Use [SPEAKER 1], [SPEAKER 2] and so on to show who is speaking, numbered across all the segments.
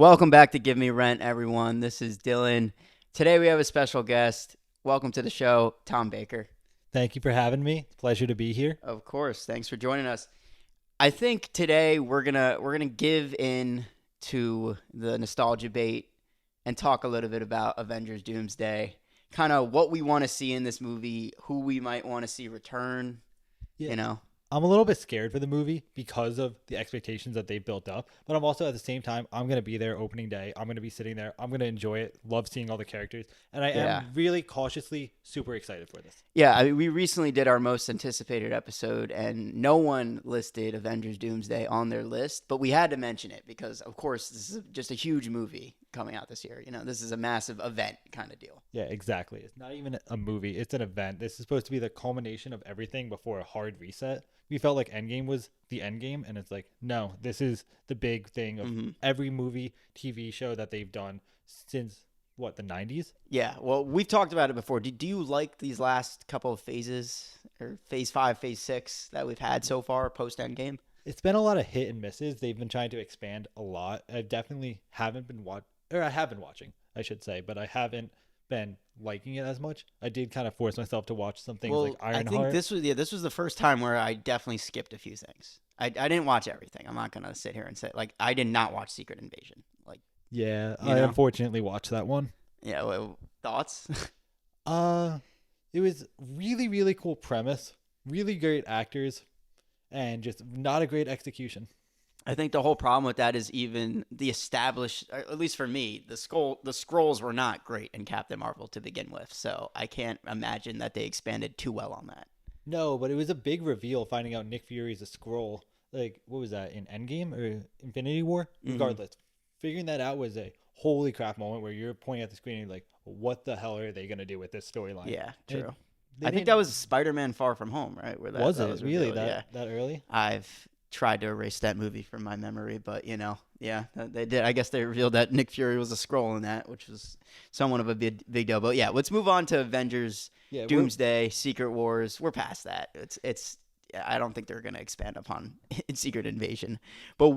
[SPEAKER 1] Welcome back to Give Me Rent, everyone. This is Dylan. Today we have a special guest. Welcome to the show, Tom Baker.
[SPEAKER 2] Thank you for having me. Pleasure to be here.
[SPEAKER 1] Of course. Thanks for joining us. I think today we're gonna give in to the nostalgia bait and talk a little bit about Avengers Doomsday. Kind of what we want to see in this movie, who we might want to see return,
[SPEAKER 2] Yeah,
[SPEAKER 1] you know.
[SPEAKER 2] I'm a little bit scared for the movie because of the expectations that they've built up, but I'm also at the same time, I'm going to be there opening day. I'm going to be sitting there. I'm going to enjoy it. Love seeing all the characters, and I
[SPEAKER 1] Yeah.
[SPEAKER 2] am really cautiously super excited for this.
[SPEAKER 1] Yeah, I mean, we recently did our most anticipated episode, and no one listed Avengers Doomsday on their list, but we had to mention it because, of course, this is just a huge movie coming out this year. This is a massive event kind of deal.
[SPEAKER 2] Yeah, exactly. It's not even a movie, it's an event. This is supposed to be the culmination of everything before a hard reset. We felt like Endgame was the end game, and it's like, no, this is the big thing of every movie, TV show that they've done since what, the 90s?
[SPEAKER 1] Yeah, well, we've talked about it before. Do you like these last couple of phases, or phase 5, phase 6 that we've had so far post Endgame?
[SPEAKER 2] It's been a lot of hit and misses. They've been trying to expand a lot. I definitely haven't been I have been watching, I should say, but I haven't been liking it as much. I did kind of force myself to watch some things like
[SPEAKER 1] I think
[SPEAKER 2] Ironheart.
[SPEAKER 1] this was the first time where I definitely skipped a few things. I didn't watch everything. I'm not gonna sit here and say like I did not watch Secret Invasion. Like
[SPEAKER 2] Yeah,
[SPEAKER 1] you
[SPEAKER 2] I
[SPEAKER 1] know,
[SPEAKER 2] unfortunately watched that one.
[SPEAKER 1] yeah. Thoughts?
[SPEAKER 2] Uh, it was really, really cool premise, really great actors, and just not a great execution.
[SPEAKER 1] I think the whole problem with that is even the established, or at least for me, the scrolls were not great in Captain Marvel to begin with. So I can't imagine that they expanded too well on that.
[SPEAKER 2] No, but it was a big reveal finding out Nick Fury's a scroll. Like, what was that, in Endgame or Infinity War?
[SPEAKER 1] Hmm.
[SPEAKER 2] Regardless, figuring that out was a holy crap moment where you're pointing at the screen and you're like, what the hell are they going to do with this storyline?
[SPEAKER 1] Yeah,
[SPEAKER 2] And
[SPEAKER 1] true.
[SPEAKER 2] they
[SPEAKER 1] I think
[SPEAKER 2] made,
[SPEAKER 1] that was Spider-Man: Far From Home, right? Where that
[SPEAKER 2] was
[SPEAKER 1] that
[SPEAKER 2] it
[SPEAKER 1] was
[SPEAKER 2] really
[SPEAKER 1] revealed. Yeah,
[SPEAKER 2] that early?
[SPEAKER 1] I've tried to erase that movie from my memory, but yeah, they did. I guess they revealed that Nick Fury was a scroll in that, which was somewhat of a big deal. But yeah, let's move on to Avengers
[SPEAKER 2] Yeah,
[SPEAKER 1] Doomsday, Secret Wars. We're past that. It's. I don't think they're going to expand upon Secret Invasion. But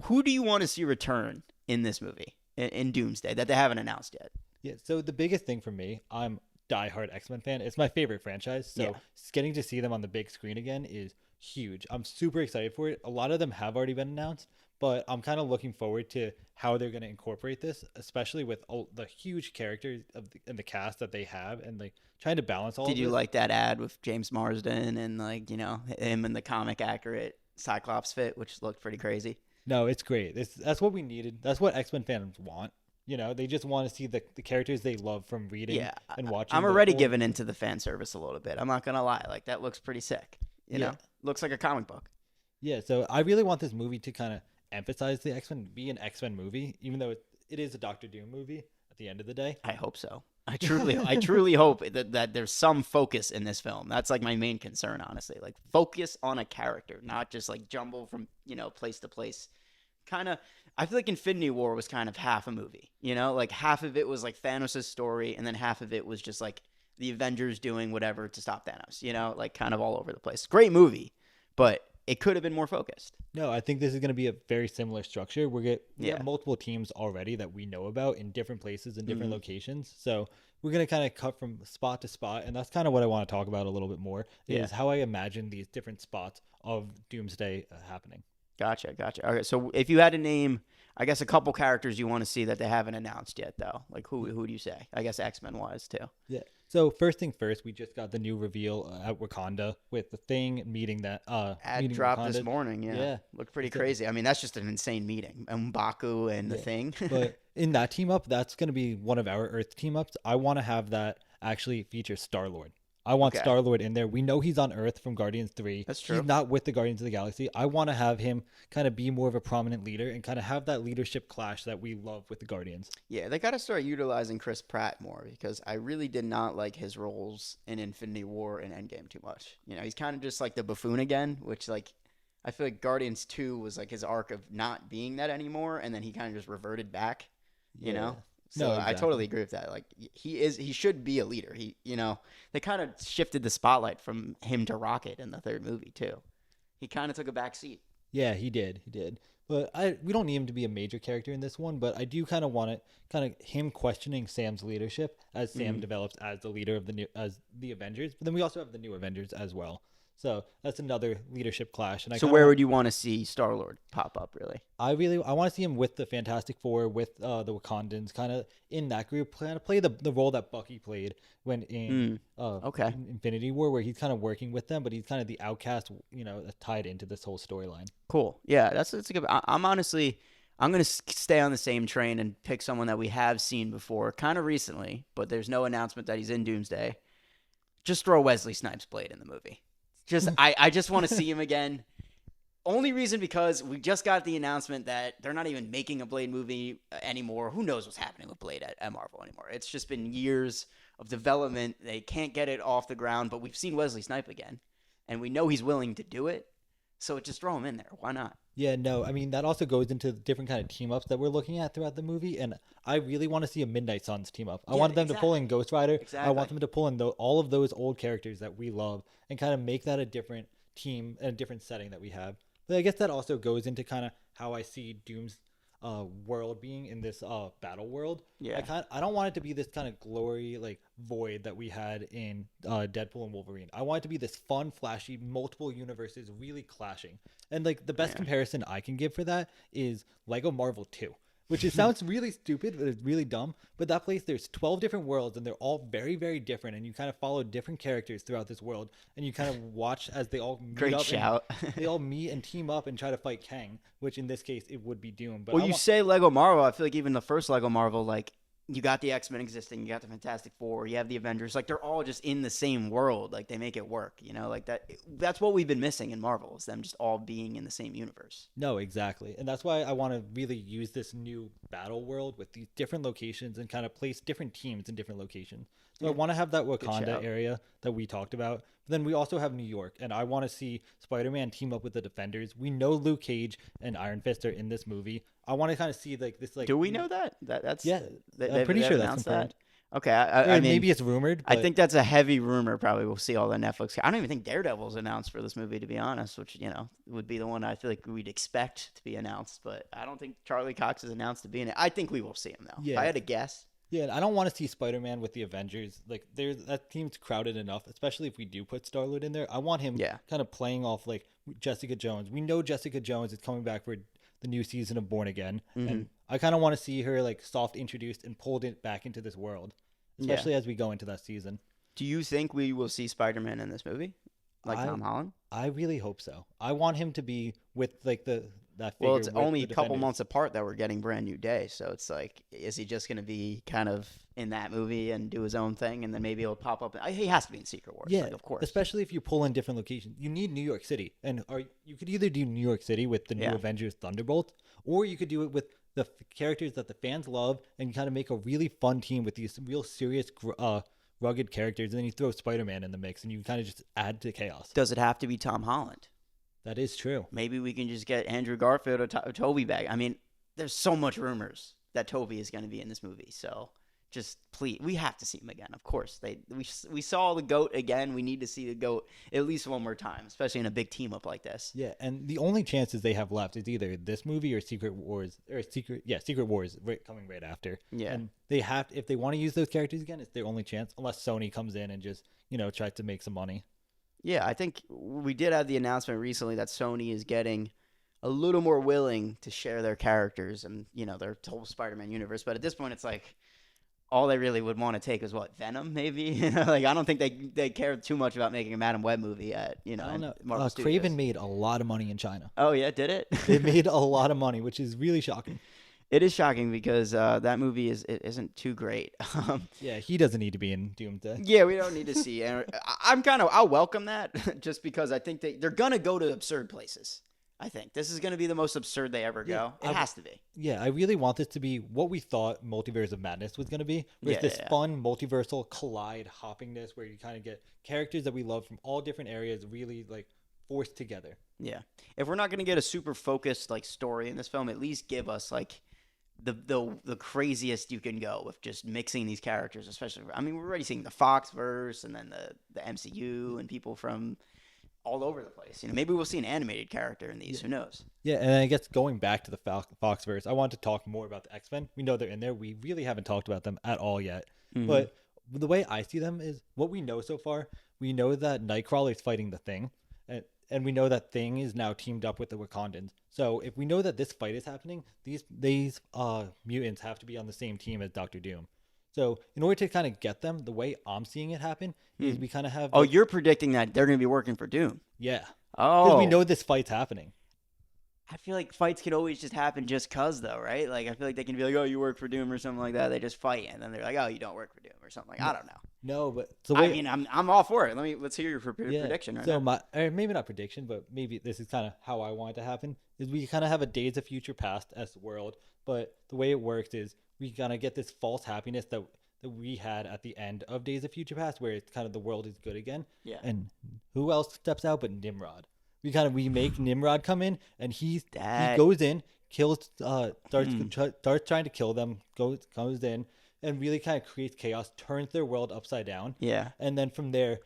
[SPEAKER 1] who do you want to see return in this movie in Doomsday that they haven't announced yet?
[SPEAKER 2] yeah. So the biggest thing for me, I'm diehard X-Men fan. It's my favorite franchise.
[SPEAKER 1] Yeah.
[SPEAKER 2] So getting to see them on the big screen again is huge. I'm super excited for it. A lot of them have already been announced, but I'm kind of looking forward to how they're going to incorporate this, especially with all the huge characters in the cast that they have, and like trying to balance all
[SPEAKER 1] Did
[SPEAKER 2] of
[SPEAKER 1] you
[SPEAKER 2] this.
[SPEAKER 1] like that ad with James Marsden and like him in the comic accurate Cyclops fit, which looked pretty crazy?
[SPEAKER 2] No, it's great. That's what we needed. That's what X Men fans want. They just want to see the characters they love from reading
[SPEAKER 1] Yeah,
[SPEAKER 2] and
[SPEAKER 1] I'm
[SPEAKER 2] watching the
[SPEAKER 1] already
[SPEAKER 2] old.
[SPEAKER 1] giving into the fan service a little bit. I'm not gonna lie, like that looks pretty sick.
[SPEAKER 2] Yeah,
[SPEAKER 1] Looks like a comic book.
[SPEAKER 2] yeah. So I really want this movie to kind of emphasize the X Men, be an X Men movie, even though it is a Doctor Doom movie at the end of the day.
[SPEAKER 1] I hope so. I truly hope that there's some focus in this film. That's like my main concern, honestly. Like focus on a character, not just like jumble from place to place. Kind of, I feel like Infinity War was kind of half a movie. Like half of it was like Thanos' story, and then half of it was just like the Avengers doing whatever to stop Thanos. Like kind of all over the place. Great movie, but it could have been more focused.
[SPEAKER 2] No, I think this is going to be a very similar structure. We
[SPEAKER 1] Yeah.
[SPEAKER 2] have multiple teams already that we know about in different places and different
[SPEAKER 1] Hmm.
[SPEAKER 2] locations. So we're going to kind of cut from spot to spot, and that's kind of what I want to talk about a little bit more
[SPEAKER 1] Yeah.
[SPEAKER 2] is how I imagine these different spots of Doomsday happening.
[SPEAKER 1] Gotcha. Okay, so if you had to name, I guess a couple characters you want to see that they haven't announced yet, though, like who do you say? I guess X-Men wise too.
[SPEAKER 2] Yeah. So first thing first, we just got the new reveal at Wakanda with the Thing meeting that
[SPEAKER 1] Ad
[SPEAKER 2] meeting
[SPEAKER 1] dropped this
[SPEAKER 2] Wakanda.
[SPEAKER 1] morning. Yeah,
[SPEAKER 2] Yeah.
[SPEAKER 1] looked pretty
[SPEAKER 2] So,
[SPEAKER 1] crazy. I mean, that's just an insane meeting. M'Baku and the
[SPEAKER 2] yeah.
[SPEAKER 1] Thing.
[SPEAKER 2] But in that team up, that's going to be one of our Earth team ups. I want to have that actually feature Star Lord. I want
[SPEAKER 1] Okay,
[SPEAKER 2] Star Lord in there. We know he's on Earth from Guardians 3.
[SPEAKER 1] that's
[SPEAKER 2] He's
[SPEAKER 1] true.
[SPEAKER 2] not with the Guardians of the Galaxy. I want to have him kind of be more of a prominent leader and kind of have that leadership clash that we love with the Guardians.
[SPEAKER 1] Yeah, they got to start utilizing Chris Pratt more because I really did not like his roles in Infinity War and Endgame too much. He's kind of just like the buffoon again, which like I feel like Guardians 2 was like his arc of not being that anymore, and then he kind of just reverted back. you
[SPEAKER 2] Yeah.
[SPEAKER 1] know
[SPEAKER 2] No,
[SPEAKER 1] so I totally
[SPEAKER 2] exactly.
[SPEAKER 1] agree with that. Like he should be a leader. They kind of shifted the spotlight from him to Rocket in the third movie too. He kind of took a back seat.
[SPEAKER 2] Yeah, he did. He did. But we don't need him to be a major character in this one, but I do kind of want it kind of him questioning Sam's leadership as Sam
[SPEAKER 1] Mm.
[SPEAKER 2] develops as the leader of the new as the Avengers. But then we also have the new Avengers as well. So that's another leadership clash, and I
[SPEAKER 1] So
[SPEAKER 2] kind of
[SPEAKER 1] where
[SPEAKER 2] want
[SPEAKER 1] would you want to see Star Lord pop up? Really?
[SPEAKER 2] I want to see him with the Fantastic Four, with the Wakandans, kind of in that group, kind of play the role that Bucky played when
[SPEAKER 1] Mm. Okay.
[SPEAKER 2] in Infinity War, where he's kind of working with them, but he's kind of the outcast, tied into this whole storyline.
[SPEAKER 1] Cool. Yeah, that's a good. I'm honestly, I'm gonna stay on the same train and pick someone that we have seen before, kind of recently, but there's no announcement that he's in Doomsday. Just throw Wesley Snipes' Blade in the movie. I just want to see him again. Only reason because we just got the announcement that they're not even making a Blade movie anymore. Who knows what's happening with Blade at Marvel anymore? It's just been years of development. They can't get it off the ground, but we've seen Wesley Snipe again, and we know he's willing to do it. So just throw him in there. Why not?
[SPEAKER 2] Yeah, no, I mean that also goes into the different kind of team ups that we're looking at throughout the movie, and I really want to see a Midnight Suns team up. I
[SPEAKER 1] Yeah,
[SPEAKER 2] wanted them to pull
[SPEAKER 1] exactly.
[SPEAKER 2] in Ghost Rider. I
[SPEAKER 1] Exactly.
[SPEAKER 2] want them to pull in all of those old characters that we love and kind of make that a different team and a different setting that we have. But I guess that also goes into kind of how I see Doom's world being in this battle world.
[SPEAKER 1] Yeah.
[SPEAKER 2] I don't want it to be this kind of glory like void that we had in Deadpool and Wolverine. I want it to be this fun, flashy, multiple universes really clashing. And like the best
[SPEAKER 1] Yeah.
[SPEAKER 2] comparison I can give for that is Lego Marvel 2, which sounds really stupid, but it's really dumb. But that place, there's 12 different worlds, and they're all very, very different. And you kind of follow different characters throughout this world, and you kind of watch as they all meet
[SPEAKER 1] Great
[SPEAKER 2] up and
[SPEAKER 1] shout.
[SPEAKER 2] they all meet and team up and try to fight Kang, which in this case it would be Doom. But
[SPEAKER 1] Well,
[SPEAKER 2] I
[SPEAKER 1] you
[SPEAKER 2] want,
[SPEAKER 1] say Lego Marvel. I feel like even the first Lego Marvel, like you got the X Men existing, you got the Fantastic Four, you have the Avengers. Like they're all just in the same world. Like they make it work. You know, like that. That's what we've been missing in Marvel is them just all being in the same universe.
[SPEAKER 2] no, exactly. And that's why I want to really use this new battle world with these different locations and kind of place different teams in different locations. So I
[SPEAKER 1] Yeah,
[SPEAKER 2] want to have that
[SPEAKER 1] good
[SPEAKER 2] Wakanda
[SPEAKER 1] shout.
[SPEAKER 2] area that we talked about. But then we also have New York, and I want to see Spider-Man team up with the Defenders. We know Luke Cage and Iron Fist are in this movie. I want to kind of see like this, like
[SPEAKER 1] Do we know that? That's
[SPEAKER 2] yeah, I'm pretty
[SPEAKER 1] they've
[SPEAKER 2] sure that's
[SPEAKER 1] announced
[SPEAKER 2] confirmed.
[SPEAKER 1] that. Okay, I
[SPEAKER 2] Or
[SPEAKER 1] mean,
[SPEAKER 2] maybe it's rumored,
[SPEAKER 1] I
[SPEAKER 2] but
[SPEAKER 1] think that's a heavy rumor. Probably we'll see all the Netflix. I don't even think Daredevil's announced for this movie, to be honest. Which would be the one I feel like we'd expect to be announced. But I don't think Charlie Cox is announced to be in it. I think we will see him though. If I
[SPEAKER 2] yeah,
[SPEAKER 1] had to guess,
[SPEAKER 2] yeah, I don't want to see Spider-Man with the Avengers. Like, there's that team's crowded enough, especially if we do put Star-Lord in there. I want him
[SPEAKER 1] yeah,
[SPEAKER 2] kind of playing off like Jessica Jones. We know Jessica Jones is coming back for the new season of Born Again,
[SPEAKER 1] hmm
[SPEAKER 2] and I kind of want to see her like soft introduced and pulled it back into this world,
[SPEAKER 1] yeah.
[SPEAKER 2] especially as we go into that season.
[SPEAKER 1] Do you think we will see Spider-Man in this movie, like
[SPEAKER 2] I
[SPEAKER 1] Tom Holland?
[SPEAKER 2] I really hope so. I want him to be with like the that
[SPEAKER 1] Well,
[SPEAKER 2] figure
[SPEAKER 1] it's
[SPEAKER 2] with
[SPEAKER 1] only
[SPEAKER 2] the
[SPEAKER 1] a couple
[SPEAKER 2] Defenders.
[SPEAKER 1] months apart that we're getting Brand New Day, so it's like, is he just going to be kind of in that movie and do his own thing, and then maybe he'll pop up? He has to be in Secret Wars,
[SPEAKER 2] Yeah,
[SPEAKER 1] like of course.
[SPEAKER 2] especially if you pull in different locations. You need New York City, and you could either do New York City with the new
[SPEAKER 1] Yeah,
[SPEAKER 2] Avengers Thunderbolts, or you could do it with the characters that the fans love, and kind of make a really fun team with these real serious, rugged characters. And then you throw Spider-Man in the mix, and you kind of just add to chaos.
[SPEAKER 1] does it have to be Tom Holland?
[SPEAKER 2] That is true.
[SPEAKER 1] Maybe we can just get Andrew Garfield or Toby back. I mean, there's so much rumors that Toby is going to be in this movie, so just please, we have to see him again. Of course, we saw the goat again. We need to see the goat at least one more time, especially in a big team up like this.
[SPEAKER 2] Yeah, and the only chances they have left is either this movie or Secret Wars, Secret Wars coming right after.
[SPEAKER 1] Yeah,
[SPEAKER 2] And they have, if they want to use those characters again, it's their only chance, unless Sony comes in and just tries to make some money.
[SPEAKER 1] yeah. I think we did have the announcement recently that Sony is getting a little more willing to share their characters and their whole Spider-Man universe. But at this point, it's like all they really would want to take is what, Venom, maybe. Like I don't think they care too much about making a Madam Web movie at
[SPEAKER 2] I don't know.
[SPEAKER 1] Marvel
[SPEAKER 2] Craven
[SPEAKER 1] Studios.
[SPEAKER 2] made a lot of money in China.
[SPEAKER 1] Oh yeah, did it?
[SPEAKER 2] They made a lot of money, which is really shocking.
[SPEAKER 1] It is shocking because that movie isn't too great.
[SPEAKER 2] Yeah, he doesn't need to be in Doomsday.
[SPEAKER 1] Yeah, we don't need to see. I'll welcome that just because I think they're gonna go to absurd places. I think this is gonna be the most absurd they ever go. It has to be.
[SPEAKER 2] Yeah, I really want this to be what we thought Multiverse of Madness was going to be. Where it's
[SPEAKER 1] Yeah,
[SPEAKER 2] this
[SPEAKER 1] yeah, yeah.
[SPEAKER 2] fun multiversal collide hoppingness where you kind of get characters that we love from all different areas really like forced together.
[SPEAKER 1] Yeah. If we're not gonna get a super focused like story in this film, at least give us like the craziest you can go with just mixing these characters, especially. I mean, we're already seeing the Fox verse and then the MCU and people from all over the place. Maybe we'll see an animated character in these.
[SPEAKER 2] Yeah.
[SPEAKER 1] Who knows?
[SPEAKER 2] Yeah, and I guess going back to the Foxverse, I want to talk more about the X-Men. We know they're in there. We really haven't talked about them at all yet.
[SPEAKER 1] Mm-hmm.
[SPEAKER 2] But the way I see them is what we know so far. We know that Nightcrawler is fighting the Thing, and we know that Thing is now teamed up with the Wakandans. So if we know that this fight is happening, these mutants have to be on the same team as Doctor Doom. So in order to kind of get them, the way I'm seeing it happen is we kind of have.
[SPEAKER 1] Oh, you're predicting that they're going to be working for Doom.
[SPEAKER 2] Yeah.
[SPEAKER 1] Oh,
[SPEAKER 2] Because we know this fight's happening.
[SPEAKER 1] I feel like fights could always just happen just cause, though, right? Like, I feel like they can be like, oh, you work for Doom or something like that. They just fight, and then they're like, oh, you don't work for Doom or something. Like, I don't know.
[SPEAKER 2] No, but so
[SPEAKER 1] I mean, I'm all for it. Let's hear your
[SPEAKER 2] yeah.
[SPEAKER 1] prediction. Right
[SPEAKER 2] So
[SPEAKER 1] now.
[SPEAKER 2] maybe not prediction, but maybe this is kind of how I want it to happen. Is we kind of have a Days of Future Past as world, but the way it works is we kind of get this false happiness that we had at the end of Days of Future Past, where it's kind of the world is good again.
[SPEAKER 1] Yeah.
[SPEAKER 2] And who else steps out but Nimrod? We make Nimrod come in, and he goes in, kills, starts trying to kill them, comes in, and really kind of creates chaos, turns their world upside down.
[SPEAKER 1] Yeah.
[SPEAKER 2] And then from there,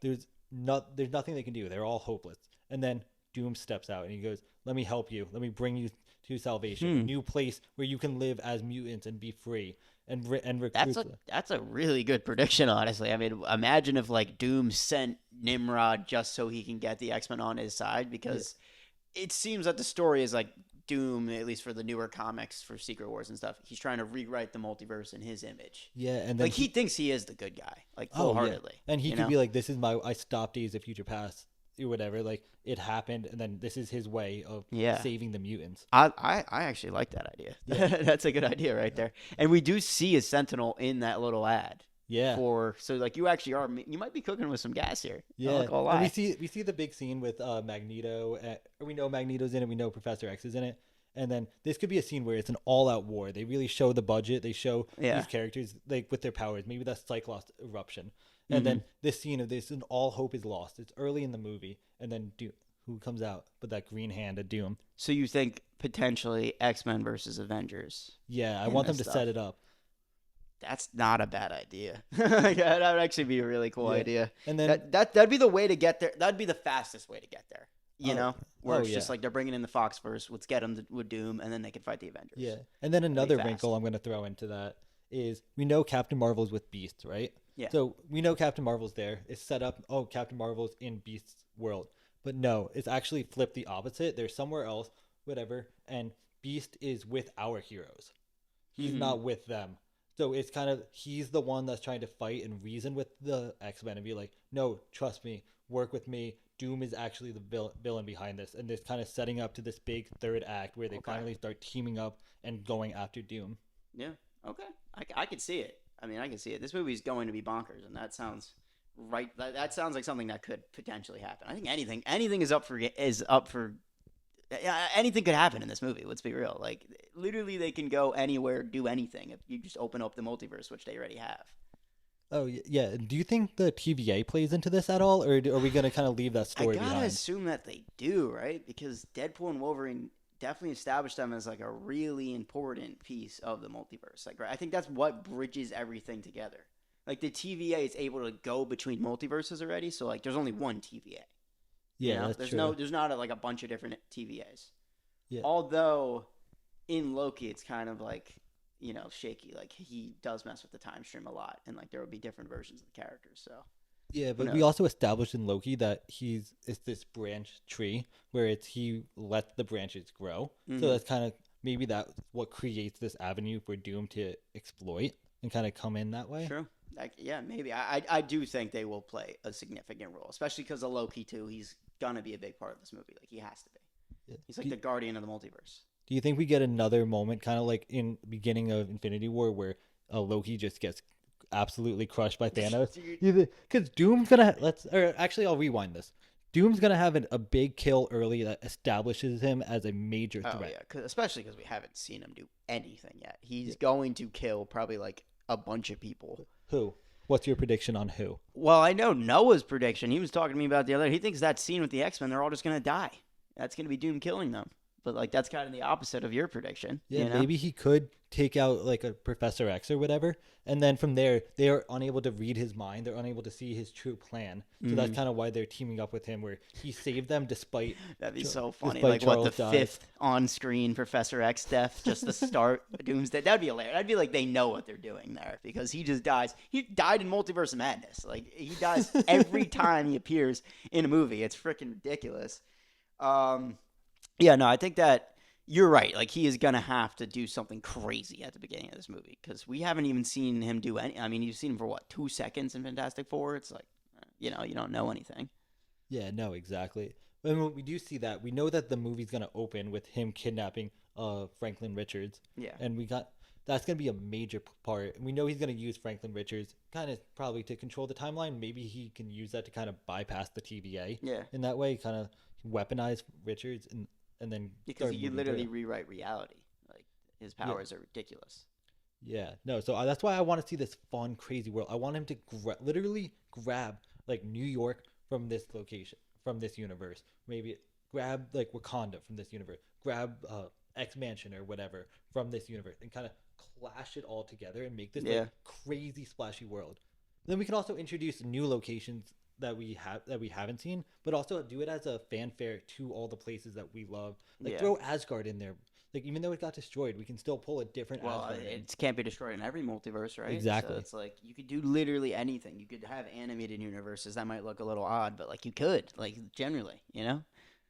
[SPEAKER 2] there's nothing they can do. They're all hopeless. And then Doom steps out and he goes, "Let me help you. Let me bring you to salvation, a new place where you can live as mutants and be free." And recruit.
[SPEAKER 1] That's a really good prediction, honestly. I mean, imagine if like Doom sent Nimrod just so he can get the X-Men on his side, because it seems that the story is like Doom, at least for the newer comics for Secret Wars and stuff, he's trying to rewrite the multiverse in his image.
[SPEAKER 2] Yeah, and then
[SPEAKER 1] like he thinks he is the good guy, like wholeheartedly.
[SPEAKER 2] And he could be like, "This is I stopped Days of Future Past." Or whatever, like it happened, and then this is his way of saving the mutants.
[SPEAKER 1] I actually like that idea. Yeah. That's a good idea right there. And we do see a Sentinel in that little ad.
[SPEAKER 2] Yeah.
[SPEAKER 1] So like you actually you might be cooking with some gas here.
[SPEAKER 2] Yeah. And we see the big scene with Magneto. We know Magneto's in it. We know Professor X is in it. And then this could be a scene where it's an all-out war. They really show the budget. They show these characters like with their powers. Maybe that's Cyclops eruption. And then this scene of this, and all hope is lost. It's early in the movie, and then who comes out but that green hand of Doom?
[SPEAKER 1] So you think potentially X-Men versus Avengers?
[SPEAKER 2] Yeah, I want them to set it up.
[SPEAKER 1] That's not a bad idea. That would actually be a really cool idea.
[SPEAKER 2] And then
[SPEAKER 1] that'd be the way to get there. That'd be the fastest way to get there. You know, where it's just like they're bringing in the Fox first. Let's get them with Doom, and then they can fight the Avengers.
[SPEAKER 2] Yeah, and then another wrinkle I'm going to throw into that is we know Captain Marvel's with Beast, right?
[SPEAKER 1] Yeah.
[SPEAKER 2] So we know Captain Marvel's there. It's set up. Oh, Captain Marvel's in Beast's world, but no, it's actually flipped the opposite. They're somewhere else, whatever. And Beast is with our heroes. He's not with them. So it's kind of he's the one that's trying to fight and reason with the X-Men and be like, no, trust me, work with me. Doom is actually the villain behind this, and this kind of setting up to this big third act where they finally start teaming up and going after Doom.
[SPEAKER 1] Yeah. Okay. I could see it. I mean, I can see it. This movie's going to be bonkers, and that sounds right. That sounds like something that could potentially happen. I think anything is up for anything could happen in this movie. Let's be real. Like literally, they can go anywhere, do anything if you just open up the multiverse, which they already have.
[SPEAKER 2] Oh yeah. Do you think the TVA plays into this at all, or are we going to kind of leave that story behind?
[SPEAKER 1] I gotta assume that they do, right? Because Deadpool and Wolverine definitely established them as like a really important piece of the multiverse. Like, right? I think that's what bridges everything together. Like the TVA is able to go between multiverses already, so like there's only one TVA.
[SPEAKER 2] Yeah, that's true.
[SPEAKER 1] There's not like a bunch of different TVAs.
[SPEAKER 2] Yeah.
[SPEAKER 1] Although in Loki, it's kind of like shaky. Like he does mess with the time stream a lot, and like there will be different versions of the characters. So.
[SPEAKER 2] Yeah, but we also established in Loki that it's this branch tree where he lets the branches grow. So that's kind of maybe that's what creates this avenue for Doom to exploit and kind of come in that way.
[SPEAKER 1] True. Yeah, maybe. I do think they will play a significant role, especially because of Loki too. He's gonna be a big part of this movie. Like he has to be. Yeah. He's like the guardian of the multiverse.
[SPEAKER 2] Do you think we get another moment, kind of like in the beginning of Infinity War, where Loki just gets absolutely crushed by Thanos? Because Doom's gonna I'll rewind this. Doom's gonna have a big kill early that establishes him as a major threat.
[SPEAKER 1] Oh yeah, especially because we haven't seen him do anything yet. He's going to kill probably like a bunch of people.
[SPEAKER 2] Who? What's your prediction on who?
[SPEAKER 1] Well, I know Noah's prediction. He was talking to me about the other. He thinks that scene with the X-Men, they're all just gonna die. That's gonna be Doom killing them. But like that's kind of the opposite of your prediction,
[SPEAKER 2] Yeah,
[SPEAKER 1] you know?
[SPEAKER 2] maybe he could take out like a Professor X or whatever, and then from there they are unable to read his mind. They're unable to see his true plan. So that's
[SPEAKER 1] Hmm.
[SPEAKER 2] kind of why they're teaming up with him, where he saved them
[SPEAKER 1] That'd be so funny.
[SPEAKER 2] despite
[SPEAKER 1] Like what, the
[SPEAKER 2] Charles dies.
[SPEAKER 1] fifth on-screen Professor X death just to start Doomsday? That'd be hilarious. I'd be like they know what they're doing there because he just dies. He died in Multiverse of Madness. Like he dies every time he appears in a movie. It's freaking ridiculous. Um, yeah, no, I think that you're right. Like he is gonna have to do something crazy at the beginning of this movie because we haven't even seen him do any. I mean, you've seen him for what 2 seconds in Fantastic Four. It's like, you don't know anything.
[SPEAKER 2] Yeah, no, exactly. And when we do see that, we know that the movie's gonna open with him kidnapping Franklin Richards,
[SPEAKER 1] Yeah,
[SPEAKER 2] and we got that's gonna be a major part. And we know he's gonna use Franklin Richards kind of probably to control the timeline. Maybe he can use that to kind of bypass the TVA
[SPEAKER 1] yeah,
[SPEAKER 2] in that way, kind of weaponize Richards and then
[SPEAKER 1] because
[SPEAKER 2] start
[SPEAKER 1] he could
[SPEAKER 2] moving
[SPEAKER 1] literally
[SPEAKER 2] through.
[SPEAKER 1] rewrite reality. Like his
[SPEAKER 2] Yeah,
[SPEAKER 1] powers are ridiculous.
[SPEAKER 2] yeah, no. So that's why I want to see this fun, crazy world. I want him to literally grab like New York from this location, from this universe. Maybe grab like Wakanda from this universe. Grab X Mansion or whatever from this universe, and kind of clash it all together and make this like
[SPEAKER 1] Yeah,
[SPEAKER 2] crazy splashy world. Then we can also introduce new locations that we haven't seen, but also do it as a fanfare to all the places that we love. Like
[SPEAKER 1] yeah.
[SPEAKER 2] throw Asgard in there. Like even though it got destroyed, we can still pull a different
[SPEAKER 1] Well,
[SPEAKER 2] Asgard in.
[SPEAKER 1] it can't be destroyed in every multiverse, right? So
[SPEAKER 2] Exactly.
[SPEAKER 1] it's like you could do literally anything. You could have animated universes that might look a little odd, but like you could, like generally, you know.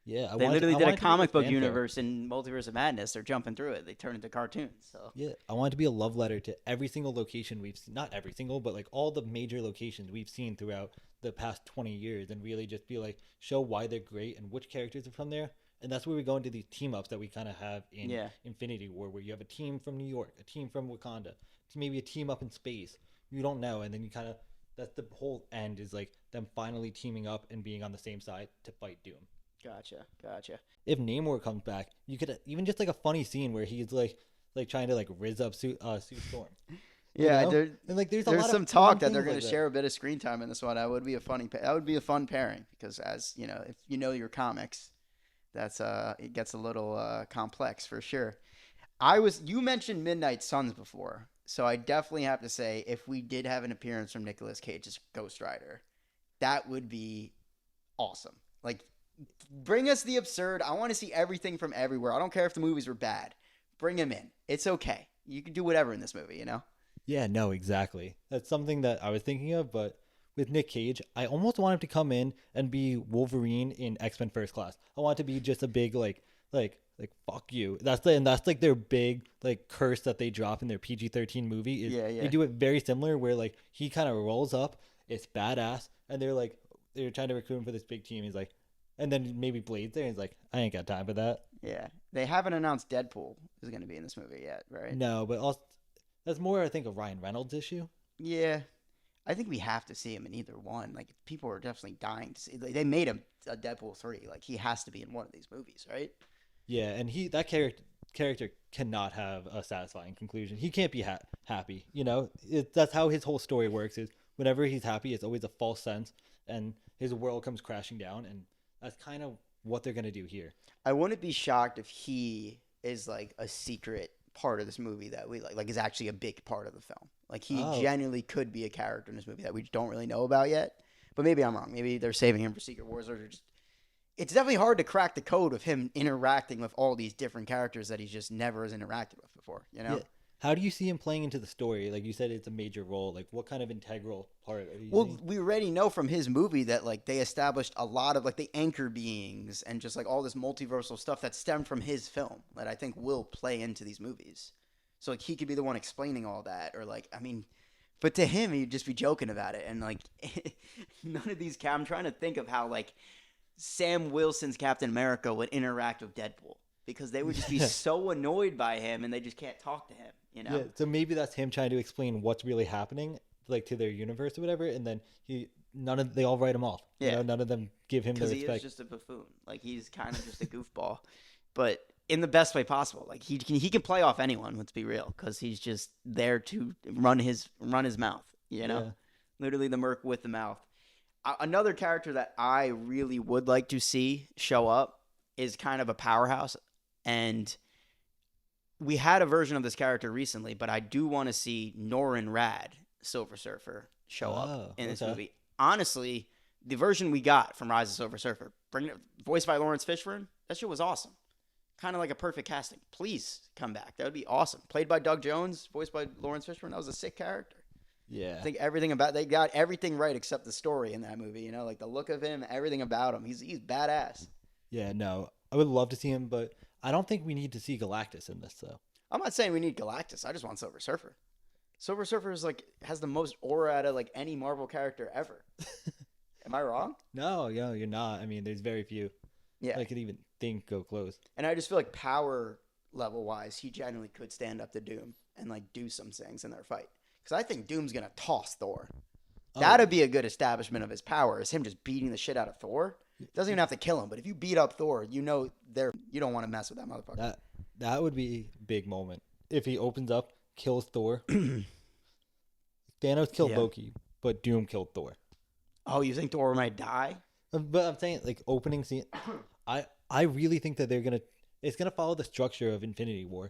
[SPEAKER 2] Yeah,
[SPEAKER 1] They literally
[SPEAKER 2] I
[SPEAKER 1] did a
[SPEAKER 2] want it to be like
[SPEAKER 1] comic
[SPEAKER 2] a
[SPEAKER 1] book
[SPEAKER 2] fanfare.
[SPEAKER 1] universe in Multiverse of Madness. They're jumping through it. They turn into cartoons. So
[SPEAKER 2] Yeah, I want it to be a love letter to every single location we've seen. Not every single, but like all the major locations we've seen throughout the past 20 years, and really just be like show why they're great and which characters are from there. And that's where we go into these team ups that we kind of have in
[SPEAKER 1] yeah,
[SPEAKER 2] Infinity War, where you have a team from New York, a team from Wakanda, maybe a team up in space. You don't know, and then you kind of that's the whole end is like them finally teaming up and being on the same side to fight Doom.
[SPEAKER 1] gotcha, gotcha.
[SPEAKER 2] If Namor comes back, you could even just like a funny scene where he's like trying to like rizz up Sue Storm, you
[SPEAKER 1] Yeah,
[SPEAKER 2] know? And like there's a
[SPEAKER 1] there's
[SPEAKER 2] lot of
[SPEAKER 1] some
[SPEAKER 2] fun
[SPEAKER 1] talk that they're
[SPEAKER 2] things
[SPEAKER 1] going
[SPEAKER 2] like
[SPEAKER 1] to
[SPEAKER 2] that.
[SPEAKER 1] share a bit of screen time in this one. That would be a that would be a fun pairing because as you know, if you know your comics, that's it gets a little complex for sure. You mentioned Midnight Suns before, so I definitely have to say if we did have an appearance from Nicolas Cage as Ghost Rider, that would be awesome. Like bring us the absurd. I want to see everything from everywhere. I don't care if the movies were bad. Bring him in. It's okay. You can do whatever in this movie, you know?
[SPEAKER 2] Yeah, no, exactly. That's something that I was thinking of, but with Nick Cage, I almost want him to come in and be Wolverine in X-Men First Class. I want it to be just a big like fuck you. That's like their big like curse that they drop in their PG-13 movie is
[SPEAKER 1] Yeah,
[SPEAKER 2] they
[SPEAKER 1] yeah.
[SPEAKER 2] do it very similar where like he kind of rolls up, it's badass, and they're trying to recruit him for this big team. He's like, and then maybe Blade's there. And he's like, I ain't got time for that.
[SPEAKER 1] Yeah. They haven't announced Deadpool is going to be in this movie yet, right?
[SPEAKER 2] No, but also that's more I think a Ryan Reynolds issue.
[SPEAKER 1] Yeah. I think we have to see him in either one. Like people are definitely dying to see. Like, they made him a Deadpool 3. Like he has to be in one of these movies, right?
[SPEAKER 2] Yeah, and that character cannot have a satisfying conclusion. He can't be happy. You know, that's how his whole story works. Is whenever he's happy, it's always a false sense, and his world comes crashing down. And that's kind of what they're gonna do here.
[SPEAKER 1] I wouldn't be shocked if he is like a secret part of this movie that we like is actually a big part of the film. Like he
[SPEAKER 2] Oh,
[SPEAKER 1] genuinely could be a character in this movie that we don't really know about yet. But maybe I'm wrong. Maybe they're saving him for Secret Wars or just it's definitely hard to crack the code of him interacting with all these different characters that he's just never has interacted with before, you know?
[SPEAKER 2] yeah. How do you see him playing into the story? Like you said, it's a major role. Like what kind of integral part are you
[SPEAKER 1] Well,
[SPEAKER 2] seeing?
[SPEAKER 1] we already know from his movie that like they established a lot of like the anchor beings and just like all this multiversal stuff that stemmed from his film that I think will play into these movies. So like he could be the one explaining all that, or like I mean, but to him he'd just be joking about it, and like none of these. I'm trying to think of how like Sam Wilson's Captain America would interact with Deadpool because they would just be
[SPEAKER 2] Yeah,
[SPEAKER 1] so annoyed by him and they just can't talk to him, you
[SPEAKER 2] yeah.
[SPEAKER 1] know?
[SPEAKER 2] So maybe that's him trying to explain what's really happening, like to their universe or whatever, and then they all write him off. You
[SPEAKER 1] Yeah.
[SPEAKER 2] know, none of them give him the
[SPEAKER 1] Because he is
[SPEAKER 2] respect.
[SPEAKER 1] just a buffoon. Like he's kind of just a goofball, but in the best way possible. Like he can play off anyone. Let's be real, because he's just there to run his mouth. You know,
[SPEAKER 2] Yeah.
[SPEAKER 1] literally the merc with the mouth. Another character that I really would like to see show up is kind of a powerhouse And we had a version of this character recently, but I do want to see Norrin Rad, Silver Surfer, show up in this movie. Honestly, the version we got from Rise of Silver Surfer, voiced by Lawrence Fishburne, that shit was awesome. Kind of like a perfect casting. Please come back. That would be awesome. Played by Doug Jones, voiced by Lawrence Fishburne. That was a sick character.
[SPEAKER 2] Yeah.
[SPEAKER 1] I think they got everything right except the story in that movie. You know, like the look of him, everything about him. He's badass.
[SPEAKER 2] Yeah, no. I would love to see him, but I don't think we need to see Galactus in this, though.
[SPEAKER 1] I'm not saying we need Galactus. I just want Silver Surfer. Silver Surfer is has the most aura out of any Marvel character ever. Am I wrong?
[SPEAKER 2] No, you're not. I mean, there's very few.
[SPEAKER 1] Yeah.
[SPEAKER 2] I could even think go close.
[SPEAKER 1] And I just feel like power level wise, he genuinely could stand up to Doom and do some things in their fight. Because I think Doom's gonna toss Thor. That'd be a good establishment of his power. Is him just beating the shit out of Thor. Doesn't even have to kill him, but if you beat up Thor, you don't want to mess with that motherfucker.
[SPEAKER 2] That would be a big moment if he opens up, kills Thor. Thanos killed Loki, but Doom killed Thor.
[SPEAKER 1] Oh, you think Thor might die?
[SPEAKER 2] But I'm saying opening scene. I really think that it's gonna follow the structure of Infinity War,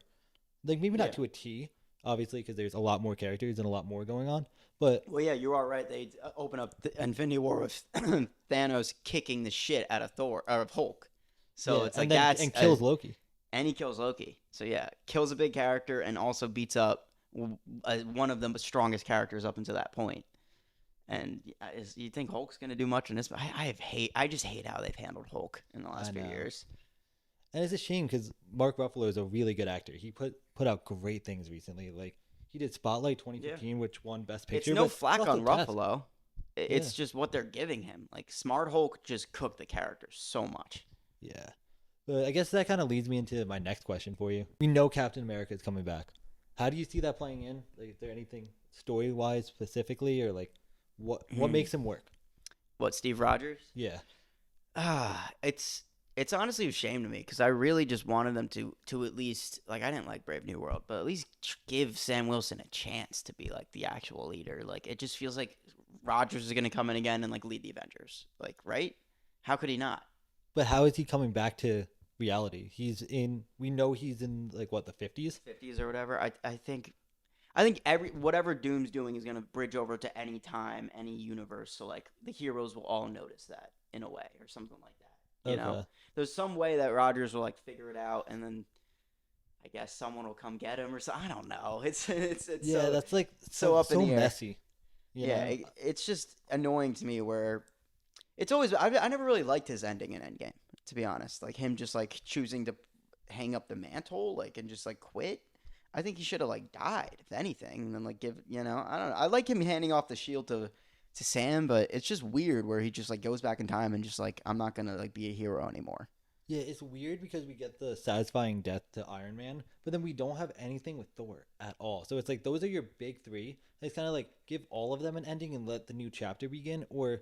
[SPEAKER 2] maybe not to a T, obviously, because there's a lot more characters and a lot more going on. But
[SPEAKER 1] well, yeah, you are right. They open up the Infinity War with Thanos kicking the shit out of Thor or of Hulk. So it's
[SPEAKER 2] and kills Loki.
[SPEAKER 1] And he kills Loki. So yeah, kills a big character and also beats up one of the strongest characters up until that point. And you think Hulk's gonna do much in this? I just hate how they've handled Hulk in the last few years.
[SPEAKER 2] And it's a shame because Mark Ruffalo is a really good actor. He put out great things recently. He did Spotlight 2015, which won Best Picture.
[SPEAKER 1] It's no flack on Ruffalo. It's just what they're giving him. Smart Hulk just cooked the character so much.
[SPEAKER 2] Yeah. But I guess that kind of leads me into my next question for you. We know Captain America is coming back. How do you see that playing in? Is there anything story-wise specifically, or what makes him work?
[SPEAKER 1] What, Steve Rogers?
[SPEAKER 2] Yeah.
[SPEAKER 1] It's honestly a shame to me because I really just wanted them to at least I didn't like Brave New World, but at least give Sam Wilson a chance to be the actual leader. It just feels like Rogers is gonna come in again and lead the Avengers. Right? How could he not?
[SPEAKER 2] But how is he coming back to reality? We know he's in the 50s?
[SPEAKER 1] 50s or whatever. I think whatever Doom's doing is gonna bridge over to any time, any universe. So the heroes will all notice that in a way or something like that. You know, there's some way that Rogers will figure it out, and then I guess someone will come get him or something. I don't know. It's
[SPEAKER 2] yeah, that's
[SPEAKER 1] so up in the air.
[SPEAKER 2] Messy.
[SPEAKER 1] It's just annoying to me where it's always I never really liked his ending in Endgame, to be honest. Him just choosing to hang up the mantle and just quit. I think he should have died if anything, and then give I don't know. I like him handing off the shield to Sam, but it's just weird where he just goes back in time and just I'm not gonna be a hero anymore.
[SPEAKER 2] Yeah, it's weird because we get the satisfying death to Iron Man, but then we don't have anything with Thor at all. So it's those are your big three. It's kind of give all of them an ending and let the new chapter begin, or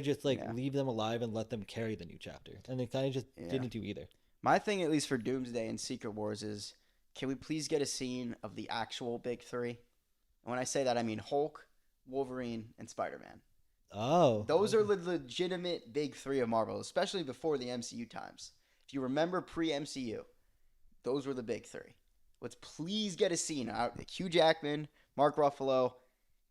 [SPEAKER 2] just leave them alive and let them carry the new chapter. And they kind of just didn't do either.
[SPEAKER 1] My thing, at least for Doomsday and Secret Wars, is can we please get a scene of the actual big three? And when I say that, I mean Hulk, Wolverine, and Spider-Man.
[SPEAKER 2] Oh.
[SPEAKER 1] Those are the legitimate big three of Marvel, especially before the MCU times. If you remember pre-MCU, those were the big three. Let's please get a scene out Hugh Jackman, Mark Ruffalo,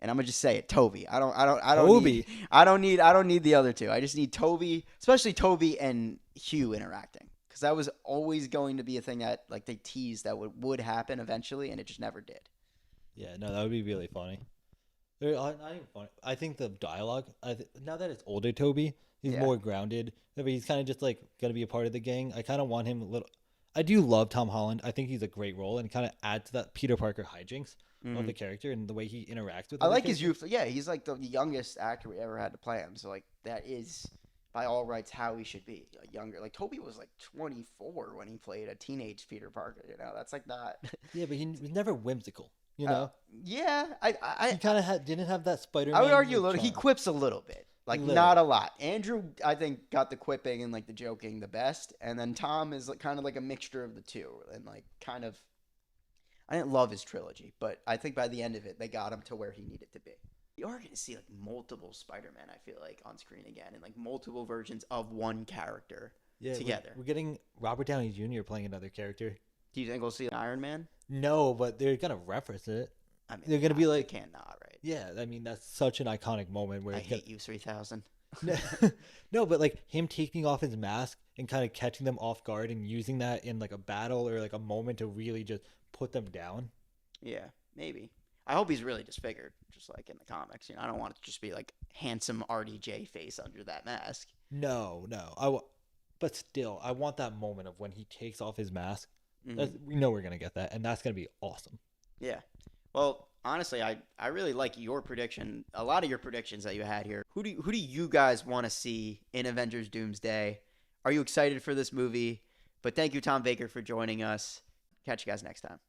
[SPEAKER 1] and I'm gonna just say it, Toby. I don't need the other two. I just need Toby, especially Toby and Hugh interacting, because that was always going to be a thing that they teased that would happen eventually, and it just never did.
[SPEAKER 2] Yeah, no, that would be really funny. Not even funny. I think the dialogue. Now that it's older, Toby, he's more grounded. He's kind of just gonna be a part of the gang. I kind of want him a little. I do love Tom Holland. I think he's a great role and kind of adds to that Peter Parker hijinks of the character and the way he interacts with.
[SPEAKER 1] I like his youth. Yeah, he's the youngest actor we ever had to play him. So that is by all rights how he should be. Younger. Toby was 24 when he played a teenage Peter Parker. That's not.
[SPEAKER 2] Yeah, but he was never whimsical.
[SPEAKER 1] Yeah,
[SPEAKER 2] he kind of didn't have that Spider-Man.
[SPEAKER 1] I would argue a little. He quips a little bit, not a lot. Andrew, I think, got the quipping and the joking the best, and then Tom is kind of a mixture of the two, and kind of. I didn't love his trilogy, but I think by the end of it, they got him to where he needed to be. You are going to see multiple Spider-Man, I feel on screen again, and multiple versions of one character.
[SPEAKER 2] Yeah,
[SPEAKER 1] together.
[SPEAKER 2] we're getting Robert Downey Jr. playing another character.
[SPEAKER 1] Do you think we'll see Iron Man?
[SPEAKER 2] No, but they're gonna reference it.
[SPEAKER 1] I mean,
[SPEAKER 2] They're gonna be
[SPEAKER 1] they
[SPEAKER 2] like,
[SPEAKER 1] can't not, right?
[SPEAKER 2] yeah. I mean, that's such an iconic moment where
[SPEAKER 1] I
[SPEAKER 2] it's gonna...
[SPEAKER 1] hate you 3000.
[SPEAKER 2] No, but like him taking off his mask and kind of catching them off guard and using that in like a battle or like a moment to really just put them down.
[SPEAKER 1] Yeah, maybe. I hope he's really disfigured, just like in the comics. I don't want it to just be like handsome RDJ face under that mask.
[SPEAKER 2] No, no. But still, I want that moment of when he takes off his mask.
[SPEAKER 1] Mm-hmm.
[SPEAKER 2] We know we're gonna get that, and that's gonna be awesome.
[SPEAKER 1] Yeah. Well, honestly, I really like your prediction. A lot of your predictions that you had here. Who do you guys want to see in Avengers Doomsday? Are you excited for this movie? But thank you, Tom Baker, for joining us. Catch you guys next time.